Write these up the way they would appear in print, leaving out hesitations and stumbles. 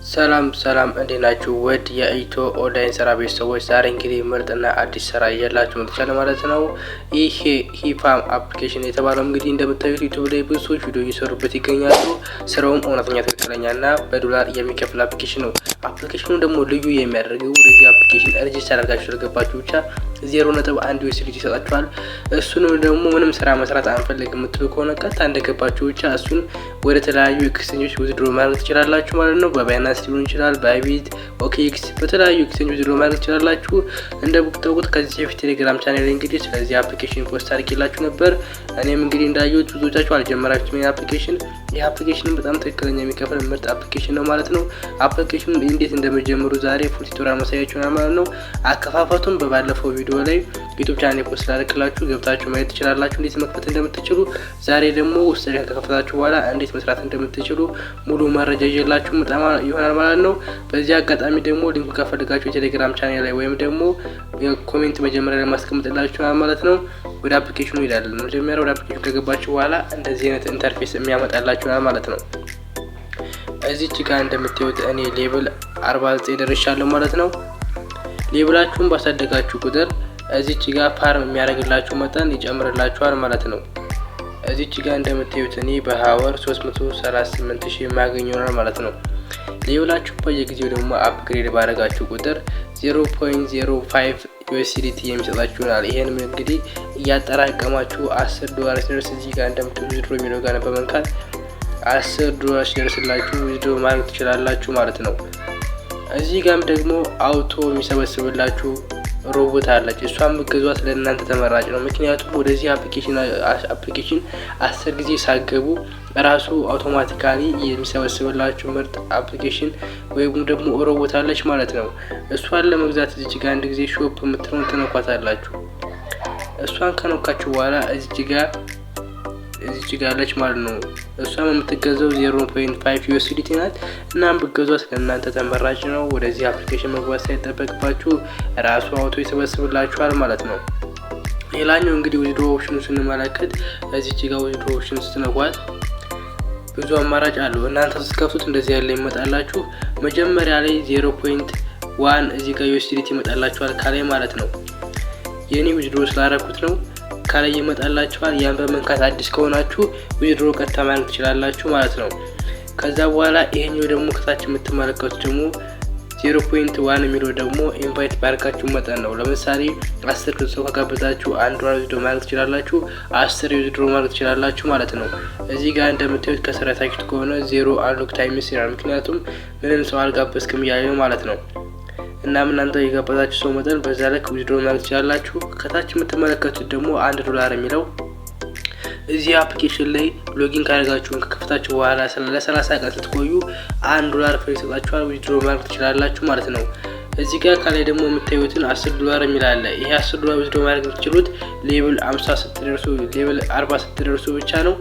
ሰላም እንዴት ናችሁ? ውድ የኢትዮ ኦንላይን ስራ ቤተሰቦች ዛሬ እንግዲህ ምርጥና አዲስ ስራ እያላችሁ መጥቻለ ማለት ነው። ይሄ ሂፋም አፕሊኬሽን የተባለው እንግዲህ እንደምታዩት ዩቲዩብ ላይ ብዙ ሰዎች ቪዲዮ እየሰሩበት ይገኛሉ። ስራውም እውነተኛ ትክክለኛና በዶላር የሚከፍል አፕሊኬሽን ነው። አፕሊኬሽኑ ደግሞ ልዩ የሚያደርገው ወደዚህ አፕሊኬሽን ሬጅስተር አድርጋችሁ ስለገባችሁ ብቻ 0.1 USDT ይሰጣችኋል። እሱንም ደግሞ ምንም ስራ መስራት አንፈልግ የምትሉ ከሆነ ቀጥታ እንደገባችሁ ብቻ እሱን ወደ ተለያዩ ኤክስቼንጆች ዊዝድሮ ማድረግ ትችላላችሁ ማለት ነው። በባይናንስ ሊሆን ይችላል፣ ባይቢት፣ ኦኬኤክስ በተለያዩ ኤክስቼንጆች ዊዝድሮ ማድረግ ትችላላችሁ። እንደምታውቁት ከዚህ በፊት ቴሌግራም ቻናል ላይ እንግዲህ ስለዚህ አፕሊኬሽን ፖስት አድርጌላችሁ ነበር። እኔም እንግዲህ እንዳየሁት ብዙዎቻችሁ አልጀመራችሁም ይሄን አፕሊኬሽን። ይህ አፕሊኬሽን በጣም ትክክለኛ የሚከፍል ምርጥ አፕሊኬሽን ነው ማለት ነው። አፕሊኬሽኑ እንዴት እንደምትጀምሩ ዛሬ ፉል ቱቶሪያል ማሳያችሁና ማለት ነው። አከፋፈቱን በባለፈው ቪዲዮ ላይ ዩቲዩብ ቻናል ፖስት አድርጌላችሁ ገብታችሁ ማየት ትችላላችሁ እንዴት መክፈት እንደምትችሉ። ዛሬ ደግሞ ውስጥ ላይ ከከፈታችሁ በኋላ እንዴት መስራት እንደምትችሉ ሙሉ መረጃ ይዤላችሁ በጣም ይሆናል ማለት ነው። በዚህ አጋጣሚ ደግሞ ሊንኩ ከፈልጋችሁ የቴሌግራም ቻናል ላይ ወይም ደግሞ የኮሜንት መጀመሪያ ላይ ማስቀምጥላችኋል ማለት ነው። ወደ አፕሊኬሽኑ ይላል። መጀመሪያ ወደ አፕሊኬሽኑ ከገባችሁ በኋላ እንደዚህ አይነት ኢንተርፌስ የሚያመጣላችኋል ማለት ነው። እዚች ጋር እንደምታዩት እኔ ሌቭል 49 ደርሻለሁ ማለት ነው። ሌቭላችሁን ባሳደጋችሁ ቁጥር እዚች ጋር ፋርም የሚያደርግላችሁ መጠን ይጨምርላችኋል ማለት ነው። እዚች ጋር እንደምታዩት እኔ በሀወር 338,000 የማገኘው ማለት ነው። ሌቭላችሁ በየጊዜው ደግሞ አፕግሬድ ባደረጋችሁ ቁጥር 0.05 USDT የሚሰጣችሁናል። ይሄንም እንግዲህ እያጠራቀማችሁ $10 ሲደርስ እዚህ ጋር እንደምታዩት ዊዝድሮ የሚለው ጋር በመንካት $10 ሲደርስላችሁ ዊዝድሮ ማድረግ ትችላላችሁ ማለት ነው። እዚህ ጋርም ደግሞ አውቶ የሚሰበስብላችሁ ሮቦት አለች። እሷም ብትገዟት ለእናንተ ተመራጭ ነው። ምክንያቱም ወደዚህ አፕሊኬሽን 10 ጊዜ ሳገቡ ራሱ አውቶማቲካሊ የሚሰበስብላችሁ ምርጥ አፕሊኬሽን ወይም ደግሞ ሮቦት አለች ማለት ነው። እሷን ለመግዛት እዚህ ጋር አንድ ጊዜ ሾፕ የምትለውን ትነኳታላችሁ። እሷን ከነካችሁ በኋላ እዚህ ጋር አለች ማለት ነው። እሷም የምትገዛው 0.5 USDT ናት። እናም ብትገዟት ለእናንተ ተመራጭ ነው። ወደዚህ አፕሊኬሽን መግባት ሳይጠበቅባችሁ ራሱ አውቶ ይሰበስብላችኋል ማለት ነው። ሌላኛው እንግዲህ ዊዝድሮ ኦፕሽኑ ስንመለከት እዚህ ጋር ዊዝድሮ ኦፕሽን ስትነኳት ብዙ አማራጭ አለው። እናንተ ስትከፍቱት እንደዚህ ያለ ይመጣላችሁ። መጀመሪያ ላይ 0.1 እዚህ ጋር USDT ይመጣላችኋል ካላይ ማለት ነው። የኔ ዊዝድሮ ስላደረኩት ነው ካላይ ይመጣላችኋል። ያን በመንካት አዲስ ከሆናችሁ ዊዝድሮ ቀጥታ ማድረግ ትችላላችሁ ማለት ነው። ከዛ በኋላ ይሄኛው ደግሞ ከታች የምትመለከቱት ደግሞ 0.1 የሚለው ደግሞ ኢንቫይት ባርካችሁ መጠን ነው። ለምሳሌ 10 ሰው ከጋበዛችሁ $1 ዊዝድሮ ማድረግ ትችላላችሁ፣ 10 ዊዝድሮ ማድረግ ትችላላችሁ ማለት ነው። እዚህ ጋር እንደምታዩት ከሰራታችሁ ከሆነ 0 አንሎክ ታይምስ ይላል። ምክንያቱም ምንም ሰው አልጋበዝክም እያለ ነው ማለት ነው። እና እናንተ የጋበዛችሁ ሰው መጠን በዛ ልክ ዊዝድሮ ማድረግ ትችላላችሁ። ከታች የምትመለከቱት ደግሞ $1 የሚለው እዚህ አፕሊኬሽን ላይ ሎጊን ካደረጋችሁ ከከፈታችሁ በኋላ ለ30 ቀን ስትቆዩ $1 ፍሪ ይሰጣችኋል። ዊዝድሮ ማድረግ ትችላላችሁ ማለት ነው። እዚህ ጋር ካላይ ደግሞ የምታዩትን $10 የሚል አለ። ይሄ $10 ዊዝድሮ ማድረግ የምትችሉት ሌቭል 50 ስትደርሱ ሌቭል 40 ስትደርሱ ብቻ ነው።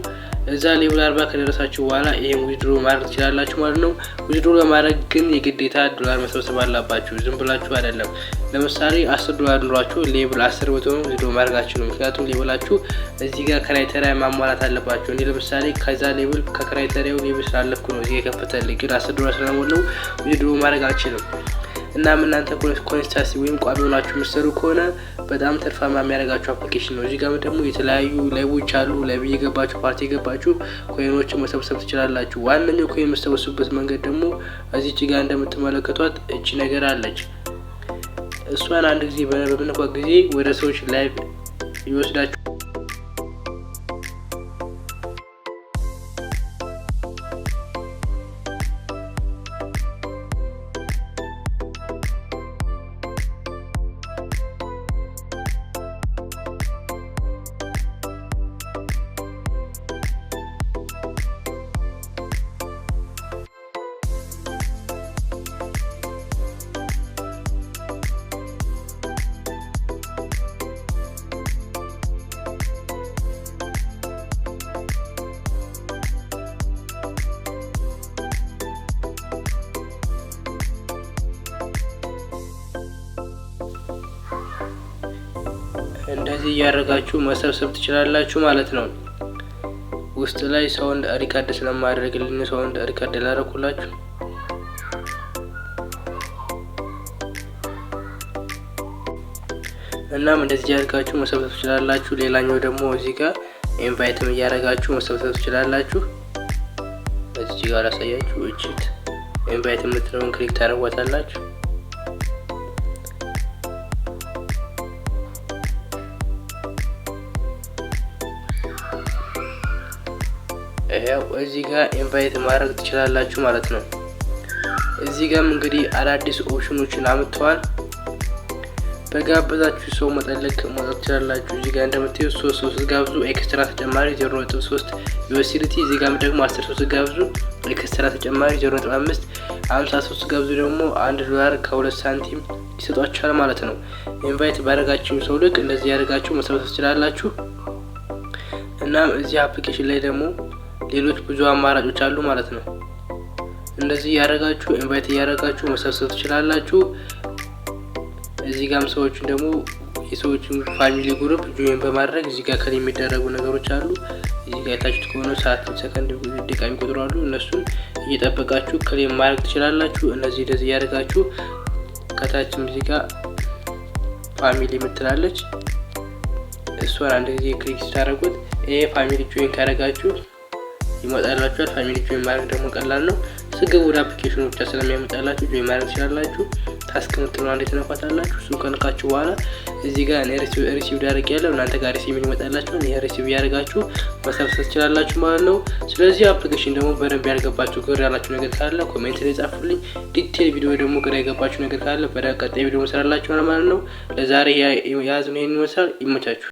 እዛ ሌቭል 40 ከደረሳችሁ በኋላ ይሄን ዊዝድሮ ማድረግ ትችላላችሁ ማለት ነው። ዊዝድሮ ለማድረግ ግን የግዴታ ዶላር መሰብሰብ አለባችሁ፣ ዝም ብላችሁ አይደለም። ለምሳሌ $10 ኑሯችሁ ሌቭል 10 ብትሆኑ ዊዝድሮ ማድረጋችሁ ነው። ምክንያቱም ሌቭላችሁ እዚህ ጋር ክራይቴሪያ ማሟላት አለባችሁ። እኔ ለምሳሌ ከዛ ሌቭል ከክራይቴሪያው ሌቭል ስላለፍኩ ነው እዚህ የከፈተልኝ፣ ግን $10 ስለሞላው ዊዝድሮ ማድረግ አልችልም። እናም እናንተ ኮንስታንሲ ወይም ቋሚ ሆናችሁ የምትሰሩ ከሆነ በጣም ትርፋማ የሚያደርጋችሁ አፕሊኬሽን ነው። እዚህ ጋር ደግሞ የተለያዩ ላይቮች አሉ። ላይቭ የገባችሁ ፓርቲ የገባችሁ ኮይኖችን መሰብሰብ ትችላላችሁ። ዋነኛው ኮይን የምትሰበስቡበት መንገድ ደግሞ እዚች ጋር እንደምትመለከቷት እቺ ነገር አለች። እሷን አንድ ጊዜ በምንኳት ጊዜ ወደ ሰዎች ላይቭ ይወስዳችሁ። እንደዚህ እያደረጋችሁ መሰብሰብ ትችላላችሁ ማለት ነው። ውስጥ ላይ ሳውንድ ሪካርድ ስለማድረግልን ሳውንድ ሪካርድ ላደረኩላችሁ እናም እንደዚህ ያርጋችሁ መሰብሰብ ትችላላችሁ። ሌላኛው ደግሞ እዚህ ጋር ኢንቫይትም እያደረጋችሁ መሰብሰብ ትችላላችሁ። እዚህ ጋር ላሳያችሁ። እቺት ኢንቫይት የምትለውን ክሊክ ታደርጓታላችሁ። ያው እዚህ ጋር ኢንቫይት ማድረግ ትችላላችሁ ማለት ነው። እዚህ ጋርም እንግዲህ አዳዲስ ኦፕሽኖችን አምጥተዋል። በጋበዛችሁ ሰው መጠለቅ ማውጣት ትችላላችሁ። እዚህ ጋር እንደምታዩት 3 ጋብዙ ኤክስትራ ተጨማሪ 0.3 ዩኤስዲቲ። እዚህ ጋርም ደግሞ 10 ሰው ጋብዙ ኤክስትራ ተጨማሪ 0.5፣ 53 ጋብዙ ደግሞ $1 ከ2 ሳንቲም ይሰጧችኋል ማለት ነው። ኢንቫይት ባደረጋችሁ ሰው ልክ እንደዚህ ያደርጋችሁ መሰብሰብ ትችላላችሁ። እናም እዚህ አፕሊኬሽን ላይ ደግሞ ሌሎች ብዙ አማራጮች አሉ ማለት ነው። እንደዚህ ያደርጋችሁ ኢንቫይት ያደርጋችሁ መሰብሰብ ትችላላችሁ። እዚህ ጋርም ሰዎችን ደግሞ የሰዎችን ፋሚሊ ግሩፕ ጆይን በማድረግ እዚህ ጋር ከላይ የሚደረጉ ነገሮች አሉ። እዚህ ጋር ታችሁት ከሆነ ሰዓት፣ ሰከንድ፣ ደቂቃ የሚቆጥሩ አሉ። እነሱን እየጠበቃችሁ ከላይ ማድረግ ትችላላችሁ። እነዚህ እንደዚህ ያደርጋችሁ ከታችም እዚህ ጋር ፋሚሊ የምትላለች እሷን አንድ ጊዜ ክሊክ ስታደርጉት ይሄ ፋሚሊ ጆይን ካደረጋችሁ ይመጣላችኋል። ፋሚሊ ጆይን ማድረግ ደግሞ ቀላል ነው። ስገቡ ወደ አፕሊኬሽኑ ብቻ ስለሚያመጣላችሁ ጆይን ማድረግ ትችላላችሁ። ታስክ ምትለዋን እንዴት ነካታላችሁ። እሱን ከነካችሁ በኋላ እዚህ ጋር ሪሲቭ ዳርግ ያለው እናንተ ጋር ሪሲቭ ይመጣላችኋል። ይሄ ሪሲቭ ያደርጋችሁ መሰብሰብ ትችላላችሁ ማለት ነው። ስለዚህ አፕሊኬሽን ደግሞ በደንብ ያልገባችሁ ግር ያላችሁ ነገር ካለ ኮሜንት ላይ ጻፉልኝ። ዲቴል ቪዲዮ ደግሞ ግራ የገባችሁ ነገር ካለ በቀጣይ ቪዲዮ መስራላችሁ ማለት ነው። ለዛሬ ያዝነው ይሄን ይመስላል። ይመቻችሁ።